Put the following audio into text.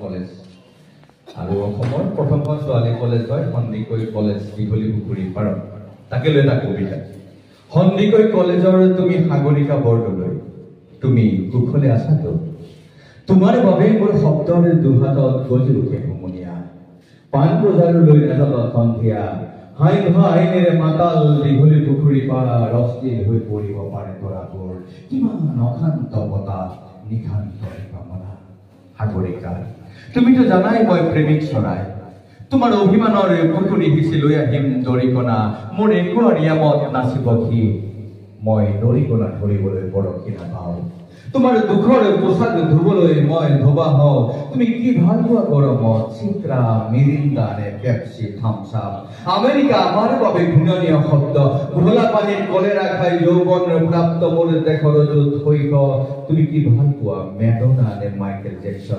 college আৰু অসমৰ প্ৰথমখন ছোৱালী কলেজ হয় সন্দিকৈ কলেজ দীঘলী পুখুৰী পাৰত তাকে লৈ এটা কবিতা সন্দিকৈ কলেজৰ তুমি সাগৰিকা বৰদলৈ তুমি কুশলে আছাতো তোমাৰ বাবে মোৰ শব্দৰ দুহাতত গজি উঠে হুমুনিয়া পাণ বজাৰলৈ নাযাব সন্ধিয়া হাই ভাইনেৰে মাতাল দীঘলী পুখুৰী পাৰ অস্থিৰ হৈ পৰিব পাৰে তৰাবোৰ কিমান অশান্ত বতাহ নিশান্ত কামনা সাগৰিকা তুমিতো জানাই মই প্ৰেমিক চৰাই তোমাৰ অভিমানৰ পুখুৰী সিঁচি লৈ আহিম দৰিকণা মোৰ একুৱাৰিয়ামত নাচিব সি মই দৰিকণা ধৰিবলৈ বৰশী নাপাওঁ তোমাৰ দুখৰ পোছাক ধুবলৈ মই ধোবা হওঁ তুমি কি ভাল পোৱা গৰমত চিত্ৰা মিৰিণ্ডা নে পেপচি থামছ আপ আমেৰিকা আমাৰ বাবে ঘৃণনীয় শব্দ ঘোলা পানীত কলেৰা খাই যৌৱন প্ৰাপ্ত মোৰ দেশৰ য'ত শৈশৱ তুমি কি ভাল পোৱা মেডোনা নে মাইকেল জেকচন